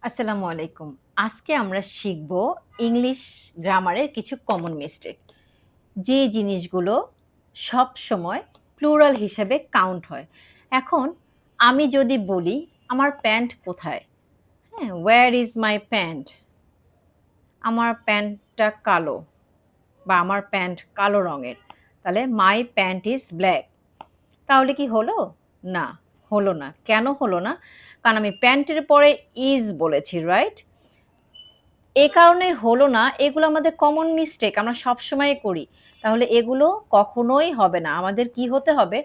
আসসালামু আলাইকুম। আজকে আমরা শিখব ইংলিশ গ্রামারের কিছু কমন মিস্টেক। যে জিনিসগুলো সবসময় প্লুরাল হিসেবে কাউন্ট হয়। এখন আমি যদি বলি, "আমার প্যান্ট কোথায়?" হ্যাঁ? "Where is my pant?" আমার প্যান্টটা কালো বা আমার প্যান্ট কালো রঙের। তাহলে "My pant is black." তাহলে কি হলো? না, হলো না। কেন হলো না? কারণ আমি প্যান্টের পরে is বলেছি, রাইট? এ কারণে হলো না, এগুলো আমাদের কমন মিস্টেক আমরা সবসময় করি। তাহলে এগুলো কখনোই হবে না। আমাদের কি হতে হবে?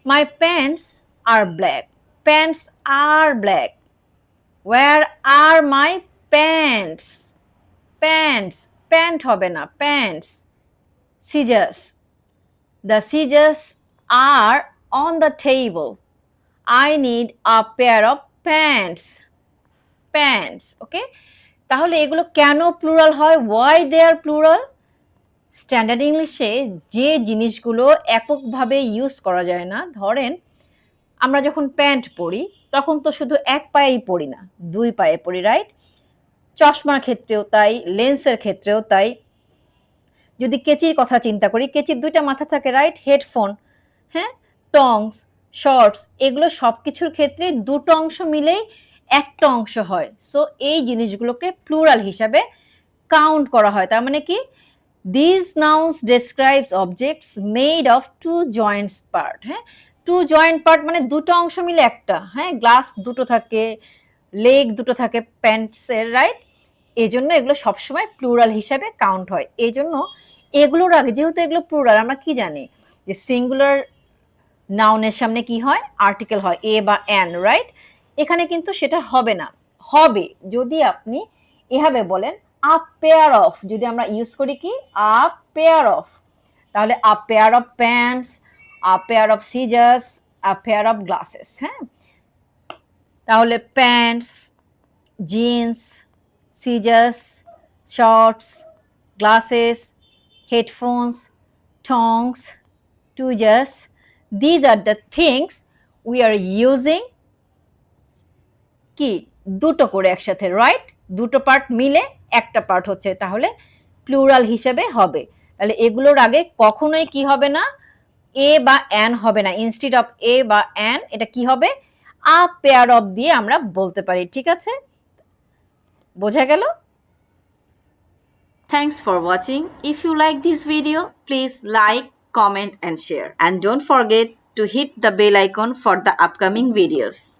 My pants are black. Pants are black. Where are my pants? Pants. Pant হবে না, pants. Scissors. The scissors are on the table. I need a pair of pants. Pants. Okay? তাহলে এগুলো কেন প্লুরাল হয়? Why they are plural? Standard ইংলিশে যে জিনিসগুলো এককভাবে ইউজ করা যায় না, ধরেন আমরা যখন প্যান্ট পরি তখন তো শুধু এক পায়েই পরি না, দুই পায়ে পরি, রাইট? চশমার ক্ষেত্রেও তাই, লেন্সের ক্ষেত্রেও তাই। যদি কেচির কথা চিন্তা করি, কেচির দুইটা মাথা থাকে, রাইট? হেডফোন, হ্যাঁ, টংস, শর্টস, এগুলো সব কিছুর ক্ষেত্রেই দুটো অংশ মিলেই একটা অংশ হয়। সো এই জিনিসগুলোকে প্লুরাল হিসাবে কাউন্ট করা হয়। তার মানে কি? These nouns describes objects made of two joints part. হ্যাঁ, টু জয়েন্ট পার্ট মানে দুটো অংশ মিলে একটা। হ্যাঁ, গ্লাস দুটো থাকে, লেগ দুটো থাকে প্যান্টসের, রাইট? এই জন্য এগুলো সবসময় প্লুরাল হিসাবে কাউন্ট হয়। এই জন্য এগুলোর আগে, যেহেতু এগুলো প্লুরাল, আমরা কি জানি যে সিঙ্গুলার নাউনের সামনে কি হয়? আর্টিকেল হয়, এ বা অ্যান, রাইট? এখানে কিন্তু সেটা হবে না। হবে যদি আপনি এভাবে বলেন আ পেয়ার অফ, যদি আমরা ইউজ করি কি আ পেয়ার অফ, তাহলে a pair of pants, a pair of scissors, a pair of glasses. হ্যাঁ, তাহলে pants, jeans, scissors, shorts, glasses, headphones, tongs, tweezers, these are the things we are using কি দুটো করে একসাথে, রাইট? দুটো পার্ট মিলে একটা পার্ট হচ্ছে, তাহলে প্লুরাল হিসেবে হবে। তাহলে এগুলোর আগে কখনোই কি হবে না? এ বা অ্যান হবে না। ইনস্টিড অফ এ বা অ্যান এটা কি হবে? আ পেয়ার অফ দিয়ে আমরা বলতে পারি। ঠিক আছে? বোঝা গেল? Thanks for watching. If you like this video, please like, comment and share. And don't forget to hit the bell icon for the upcoming videos.